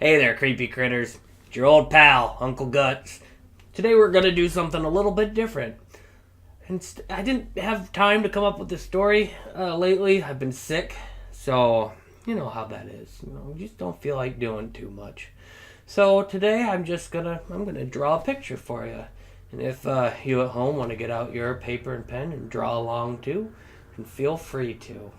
Hey there, creepy critters. It's your old pal, Uncle Guts. Today we're gonna do something a little bit different. And I didn't have time to come up with this story lately. I've been sick, so you know how that is. You just don't feel like doing too much. So today I'm gonna draw a picture for you. And if you at home want to get out your paper and pen and draw along too, then feel free to.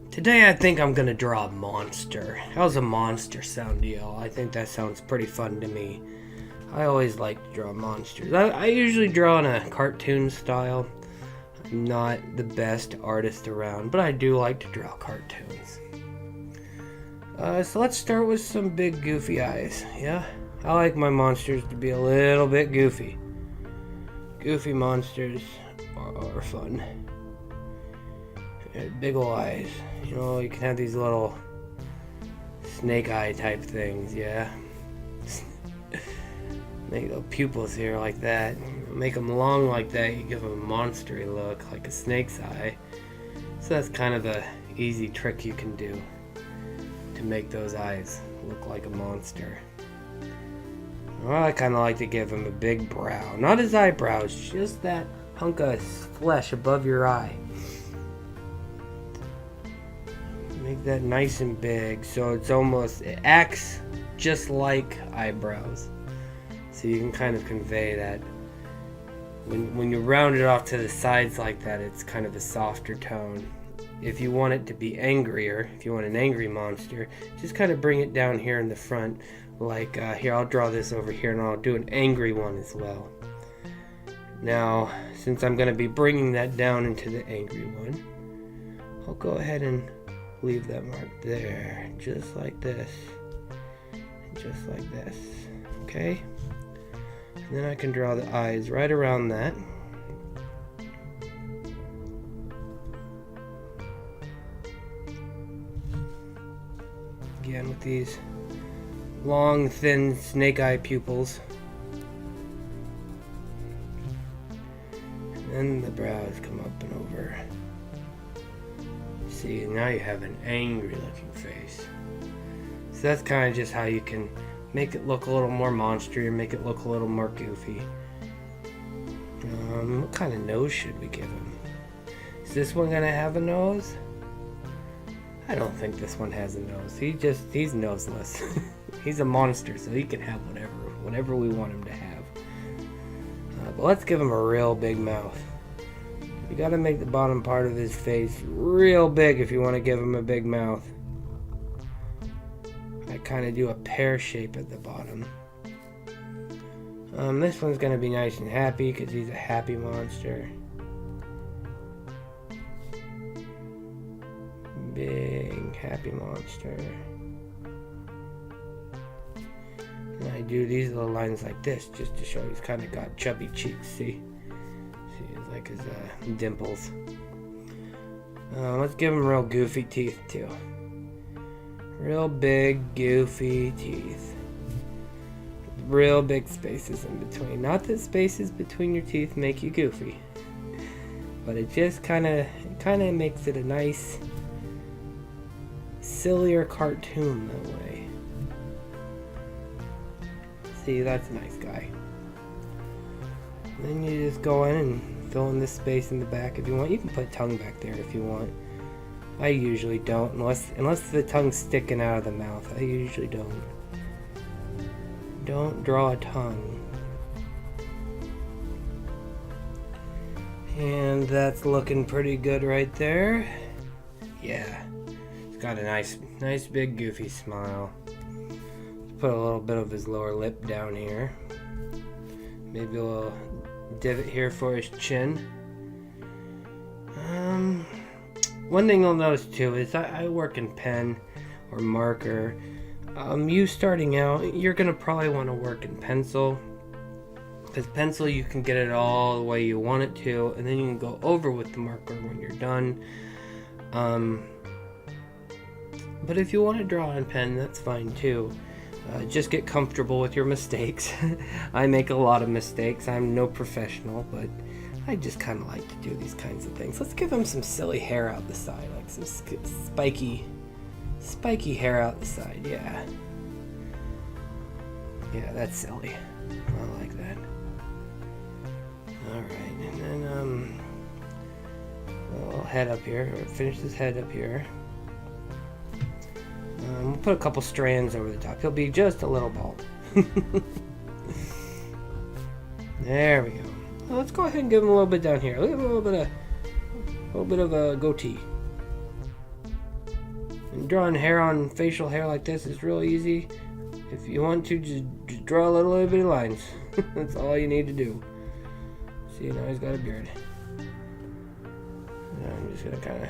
Today I think I'm gonna draw a monster. How's a monster sound to y'all? I think that sounds pretty fun to me. I always like to draw monsters. I usually draw in a cartoon style. I'm not the best artist around, but I do like to draw cartoons. So let's start with some big goofy eyes, yeah? I like my monsters to be a little bit goofy. Goofy monsters are fun. Big ol' eyes. You know, you can have these little snake eye type things, yeah? Make the pupils here like that. Make them long like that, you give them a monstery look, like a snake's eye. So that's kind of the easy trick you can do to make those eyes look like a monster. Well, I kind of like to give him a big brow. Not his eyebrows, just that hunk of flesh above your eye. Make that nice and big so it acts just like eyebrows. So you can kind of convey that when you round it off to the sides like that, it's kind of a softer tone. If you want it to be angrier, if you want an angry monster, just kind of bring it down here in the front. Like here, I'll draw this over here and I'll do an angry one as well. Now, since I'm going to be bringing that down into the angry one, I'll go ahead and leave that mark there, just like this, just like this, okay? And then I can draw the eyes right around that. Again with these long, thin snake eye pupils. And then the brows come up and over. See, now you have an angry looking face. So that's kind of just how you can make it look a little more monstery and make it look a little more goofy. What kind of nose should we give him? Is this one gonna have a nose? I don't think this one has a nose. He's noseless. He's a monster, so he can have whatever we want him to have. But let's give him a real big mouth. You gotta make the bottom part of his face real big if you want to give him a big mouth. I kind of do a pear shape at the bottom. This one's gonna be nice and happy because he's a happy monster. Big happy monster. And I do these little lines like this just to show he's kind of got chubby cheeks. See? It's like his dimples. Let's give him real goofy teeth too. Real big goofy teeth. Real big spaces in between. Not that spaces between your teeth make you goofy, but it just kind of makes it a nice, sillier cartoon that way. See, that's a nice guy. Then you just go in and fill in this space in the back if you want. You can put tongue back there if you want. I usually don't, unless the tongue's sticking out of the mouth. I usually don't. Don't draw a tongue. And that's looking pretty good right there. Yeah. It's got a nice big goofy smile. Put a little bit of his lower lip down here. Maybe a little divot here for his chin. One thing you'll notice too is I work in pen or marker. You starting out, you're gonna probably want to work in pencil, because pencil you can get it all the way you want it to, and then you can go over with the marker when you're done. But if you want to draw in pen, that's fine too. Just get comfortable with your mistakes. I make a lot of mistakes. I'm no professional, but I just kind of like to do these kinds of things. Let's give him some silly hair out the side, like some spiky spiky hair out the side. Yeah. Yeah, that's silly. I like that. Alright, and then, we'll head up here, or finish this head up here. We'll put a couple strands over the top. He'll be just a little bald. There we go. Well, let's go ahead and give him a little bit down here. Look at a little bit of a goatee. And drawing hair on facial hair like this is real easy. If you want to, just draw a little bit of lines. That's all you need to do. See, now he's got a beard. Now I'm just gonna kind of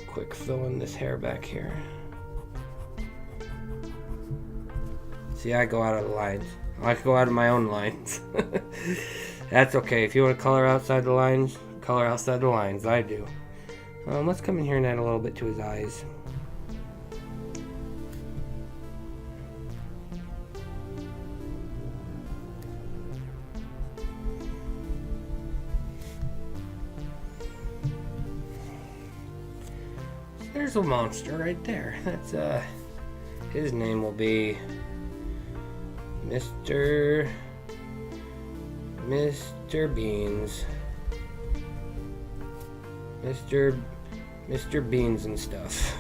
quick fill in this hair back here. See, I go out of the lines. I like to go out of my own lines. That's okay. If you want to color outside the lines, color outside the lines. I do. Let's come in here and add a little bit to his eyes. There's a monster right there. That's his name will be Mr. Beans. Mr. Beans and stuff.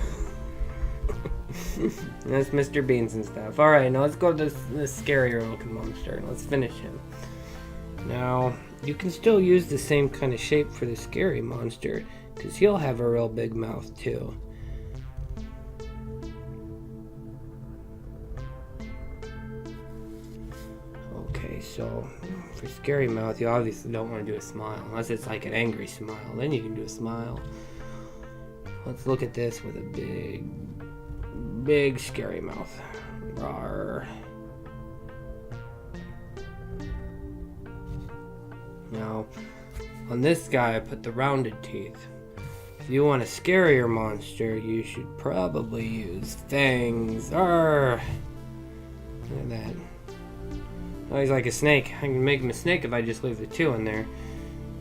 That's Mr. Beans and stuff. Alright, now let's go to this scarier looking monster and let's finish him. Now, you can still use the same kind of shape for the scary monster, because he'll have a real big mouth too. Okay, so for scary mouth, you obviously don't want to do a smile, unless it's like an angry smile. Then you can do a smile. Let's look at this with a big scary mouth. Rawr. Now, on this guy, I put the rounded teeth. If you want a scarier monster, you should probably use fangs. Arr! Look at that. Oh, he's like a snake. I can make him a snake if I just leave the two in there.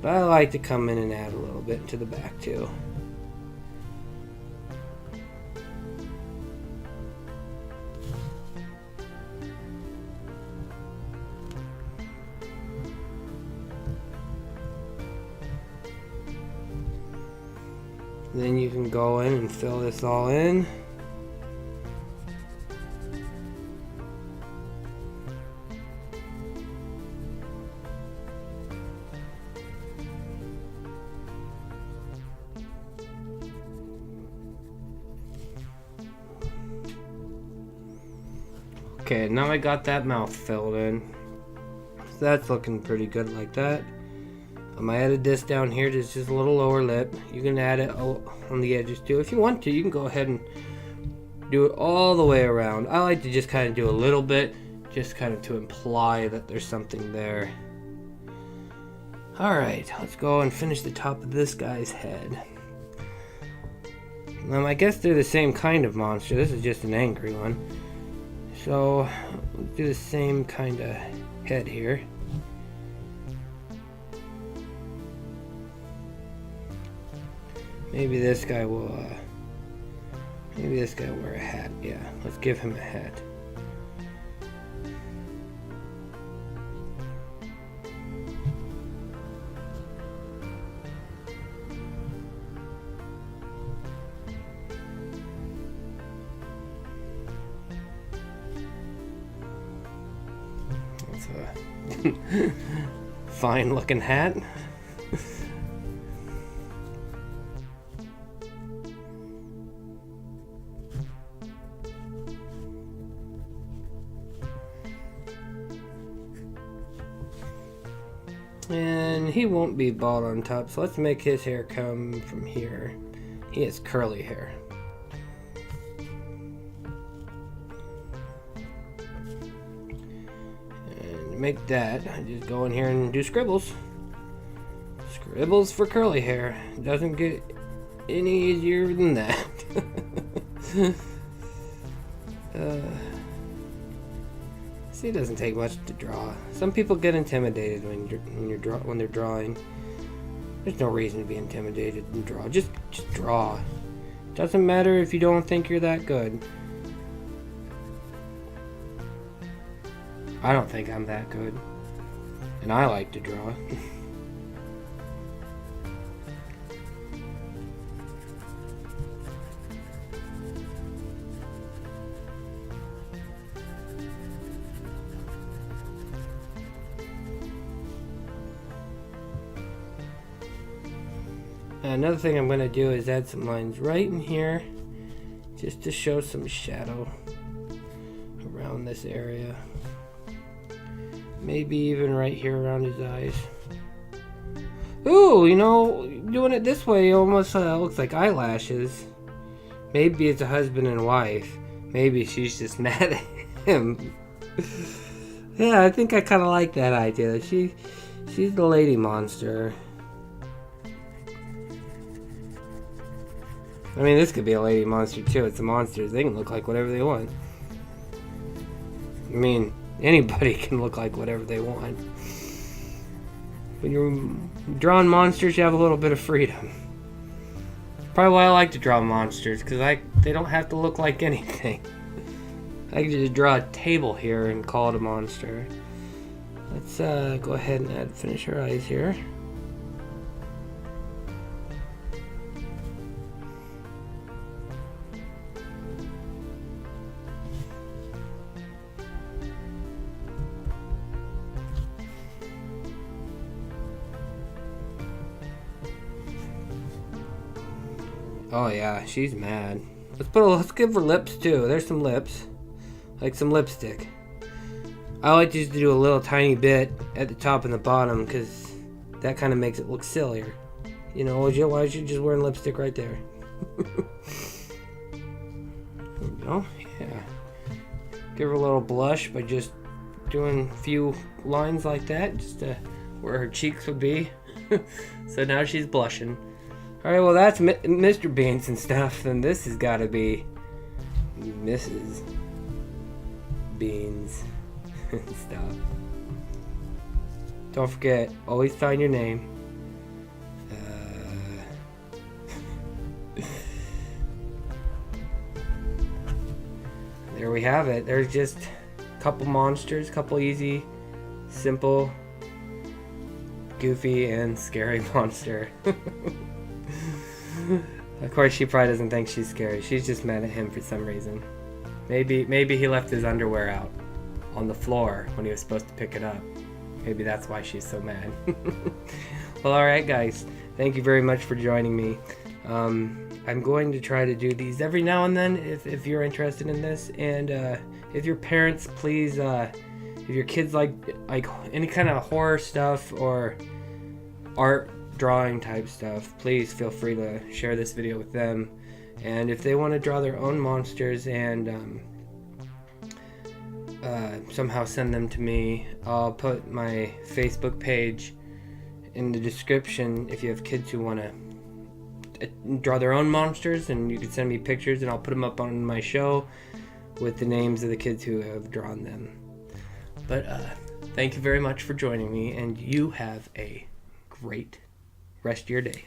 But I like to come in and add a little bit to the back too. Then you can go in and fill this all in. Okay, now I got that mouth filled in. So that's looking pretty good like that. I added this down here, just a little lower lip. You can add it on the edges too. If you want to, you can go ahead and do it all the way around. I like to just kind of do a little bit, just kind of to imply that there's something there. Alright, let's go and finish the top of this guy's head. I guess they're the same kind of monster. This is just an angry one. So, let's do the same kind of head here. Maybe this guy will, maybe this guy will wear a hat. Yeah, let's give him a hat. That's a fine looking hat. And he won't be bald on top, so let's make his hair come from here. He has curly hair. And to make that, I just go in here and do scribbles. Scribbles for curly hair. It doesn't get any easier than that. See, it doesn't take much to draw. Some people get intimidated when they're drawing. There's no reason to be intimidated and draw. Just draw. Doesn't matter if you don't think you're that good. I don't think I'm that good. And I like to draw. Another thing I'm going to do is add some lines right in here, just to show some shadow around this area. Maybe even right here around his eyes. Ooh, you know, doing it this way almost looks like eyelashes. Maybe it's a husband and wife. Maybe she's just mad at him. Yeah, I think I kind of like that idea. She's the lady monster. I mean, this could be a lady monster too. It's a monster. They can look like whatever they want. I mean, anybody can look like whatever they want. When you're drawing monsters, you have a little bit of freedom. Probably why I like to draw monsters, because they don't have to look like anything. I can just draw a table here and call it a monster. Let's go ahead and finish her eyes here. Oh yeah, she's mad. Let's give her lips too. There's some lips, like some lipstick. I like just to do a little tiny bit at the top and the bottom because that kind of makes it look sillier. You know, why is she just wearing lipstick right there? There we go. Yeah. Give her a little blush by just doing a few lines like that, just to where her cheeks would be. So now she's blushing. Alright, well that's Mr. Beans and stuff, and this has got to be Mrs. Beans and stuff. Don't forget, always sign your name. There we have it. There's just a couple monsters, couple easy, simple, goofy, and scary monster. Of course, she probably doesn't think she's scary. She's just mad at him for some reason. Maybe he left his underwear out on the floor when he was supposed to pick it up. Maybe that's why she's so mad. Well, alright guys. Thank you very much for joining me. I'm going to try to do these every now and then if you're interested in this. And if your parents, please, if your kids like any kind of horror stuff or art drawing type stuff, please feel free to share this video with them. And if they want to draw their own monsters and somehow send them to me, I'll put my Facebook page in the description if you have kids who want to draw their own monsters, and you can send me pictures and I'll put them up on my show with the names of the kids who have drawn them. But thank you very much for joining me, and you have a great rest of your day.